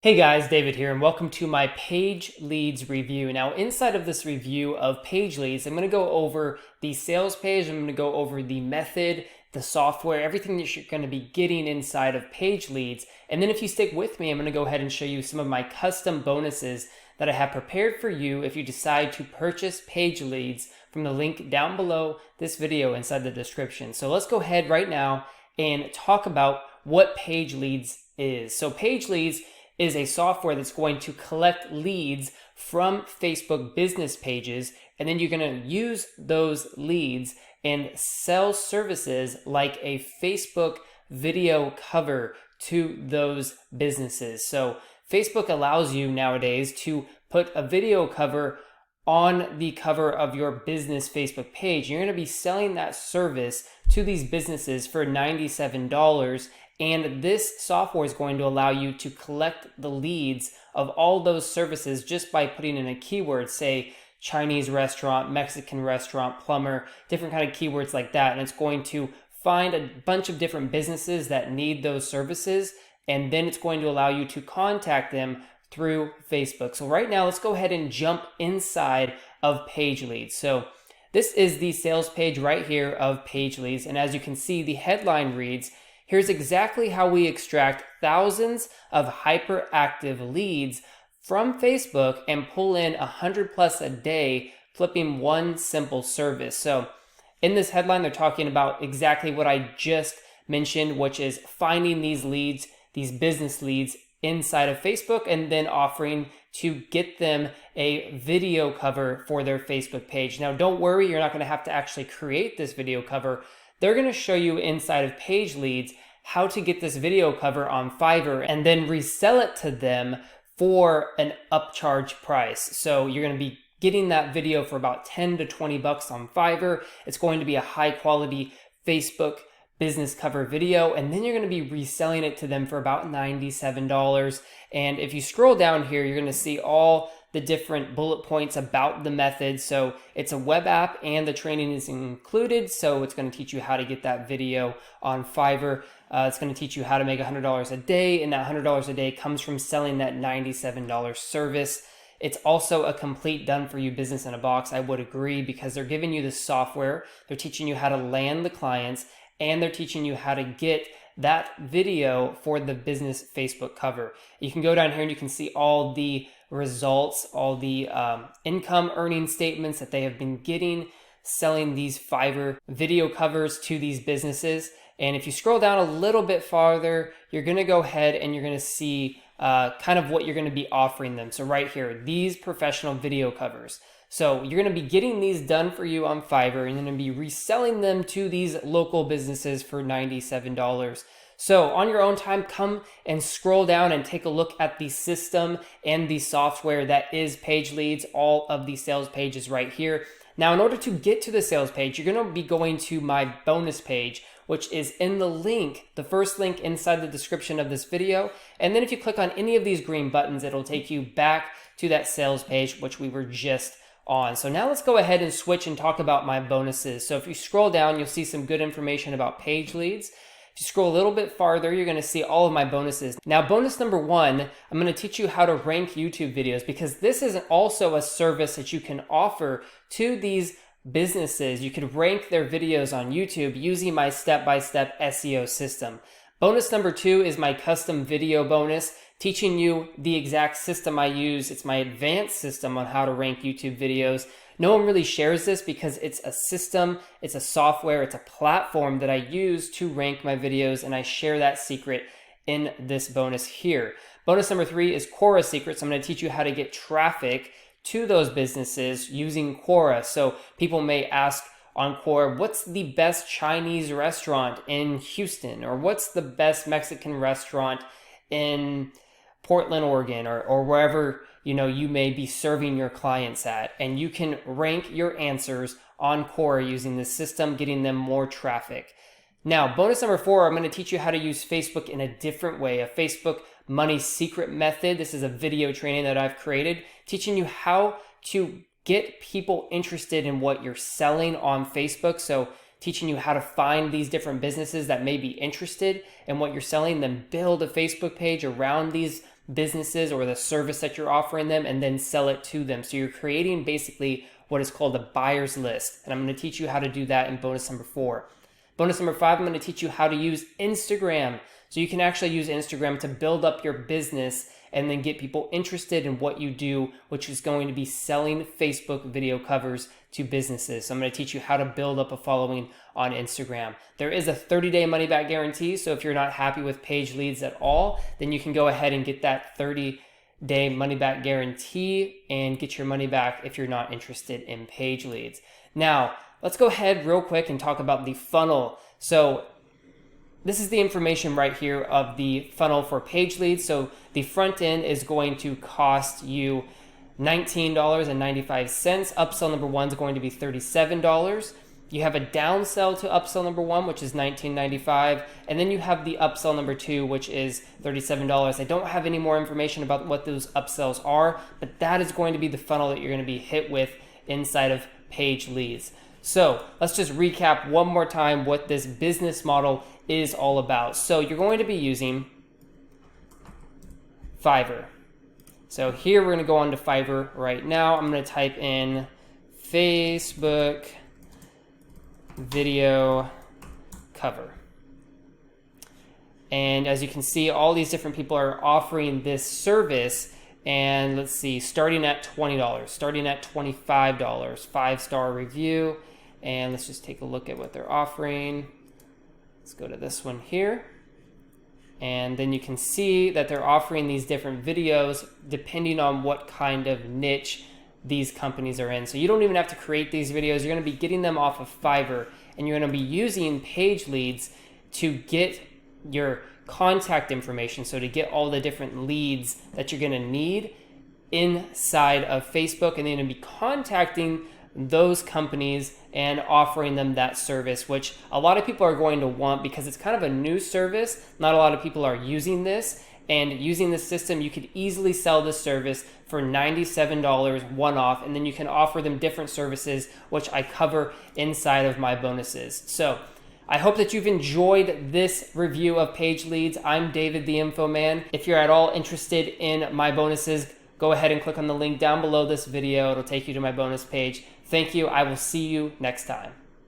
Hey guys, David here, and welcome to my page leads review. Now, inside of this review of page leads, I'm going to go over the sales page, I'm going to go over the method, the software, everything that you're going to be getting inside of page leads. And then if you stick with me, I'm going to go ahead and show you some of my custom bonuses that I have prepared for you if you decide to purchase page leads from the link down below this video inside the description. So let's go ahead right now and talk about what page leads is. So page leads is a software that's going to collect leads from Facebook business pages, and then you're going to use those leads and sell services like a Facebook video cover to those businesses. So Facebook allows you nowadays to put a video cover on the cover of your business Facebook page. You're going to be selling that service to these businesses for $97. And this software is going to allow you to collect the leads of all those services just by putting in a keyword, say Chinese restaurant, Mexican restaurant, plumber, different kind of keywords like that. And it's going to find a bunch of different businesses that need those services. And then it's going to allow you to contact them through Facebook. So right now, let's go ahead and jump inside of page leads. So this is the sales page right here of page leads. And as you can see, the headline reads, "Here's exactly how we extract thousands of hyperactive leads from Facebook and pull in 100 plus a day, flipping one simple service." So in this headline, they're talking about exactly what I just mentioned, which is finding these leads, these business leads inside of Facebook, and then offering to get them a video cover for their Facebook page. Now, don't worry, you're not going to have to actually create this video cover. They're going to show you inside of page leads how to get this video cover on Fiverr and then resell it to them for an upcharge price. So you're going to be getting that video for about 10 to 20 bucks on Fiverr. It's going to be a high quality Facebook business cover video, and then you're going to be reselling it to them for about $97. And if you scroll down here, you're going to see all the different bullet points about the method. So it's a web app and the training is included. So it's going to teach you how to get that video on Fiverr. It's going to teach you how to make $100 a day, and that $100 a day comes from selling that $97 service. It's also a complete done-for-you business in a box, I would agree, because they're giving you the software, they're teaching you how to land the clients, and they're teaching you how to get that video for the business Facebook cover. You can go down here and you can see all the results, all the income earning statements that they have been getting selling these Fiverr video covers to these businesses. And if you scroll down a little bit farther, you're going to go ahead and you're going to see kind of what you're going to be offering them. So right here, these professional video covers. So you're going to be getting these done for you on Fiverr, and you're going to be reselling them to these local businesses for $97. So on your own time, come and scroll down and take a look at the system and the software that is page leads, all of the sales pages right here. Now, in order to get to the sales page, you're going to be going to my bonus page, which is in the link, the first link inside the description of this video. And then if you click on any of these green buttons, it'll take you back to that sales page, which we were just on. So now let's go ahead and switch and talk about my bonuses. So if you scroll down, you'll see some good information about page leads. If you scroll a little bit farther, you're going to see all of my bonuses. Now, bonus number one, I'm going to teach you how to rank YouTube videos, because this is also a service that you can offer to these businesses. You could rank their videos on YouTube using my step-by-step SEO system. Bonus number two is my custom video bonus, teaching you the exact system I use. It's my advanced system on how to rank YouTube videos. No one really shares this because it's a system, it's a software, it's a platform that I use to rank my videos, and I share that secret in this bonus here. Bonus number three is Quora secrets. I'm going to teach you how to get traffic to those businesses using Quora. So people may ask on Quora, what's the best Chinese restaurant in Houston? Or what's the best Mexican restaurant in Portland, Oregon, or wherever you may be serving your clients at. And you can rank your answers on Quora using this system, getting them more traffic. Now, bonus number four, I'm going to teach you how to use Facebook in a different way, a Facebook money secret method. This is a video training that I've created, teaching you how to get people interested in what you're selling on Facebook. So teaching you how to find these different businesses that may be interested in what you're selling, then build a Facebook page around these businesses or the service that you're offering them and then sell it to them. So you're creating basically what is called a buyer's list. And I'm going to teach you how to do that in bonus number 4. Bonus number 5, I'm going to teach you how to use Instagram. So you can actually use Instagram to build up your business and then get people interested in what you do, which is going to be selling Facebook video covers to businesses. So I'm going to teach you how to build up a following on Instagram. There is a 30-day money-back guarantee. So if you're not happy with page leads at all, then you can go ahead and get that 30-day money-back guarantee and get your money back if you're not interested in page leads. Now, let's go ahead real quick and talk about the funnel. So this is the information right here of the funnel for page leads. So the front end is going to cost you $19.95. Upsell number 1 is going to be $37. You have a downsell to upsell number 1, which is $19.95. And then you have the upsell number 2, which is $37. I don't have any more information about what those upsells are, but that is going to be the funnel that you're going to be hit with inside of page leads. So let's just recap one more time what this business model is all about. So you're going to be using Fiverr. So here we're going to go on to Fiverr right now. I'm going to type in Facebook video cover. And as you can see, all these different people are offering this service. And let's see, starting at $20, starting at $25, 5-star review. And let's just take a look at what they're offering. Let's go to this one here. And then you can see that they're offering these different videos depending on what kind of niche these companies are in. So you don't even have to create these videos. You're going to be getting them off of Fiverr, and you're going to be using page leads to get your contact information. So to get all the different leads that you're going to need inside of Facebook, and then you're going to be contacting those companies and offering them that service, which a lot of people are going to want because it's kind of a new service. Not a lot of people are using this, and using this system, you could easily sell this service for $97 one-off, and then you can offer them different services, which I cover inside of my bonuses. So I hope that you've enjoyed this review of page leads. I'm David, the Info Man. If you're at all interested in my bonuses, go ahead and click on the link down below this video. It'll take you to my bonus page. Thank you. I will see you next time.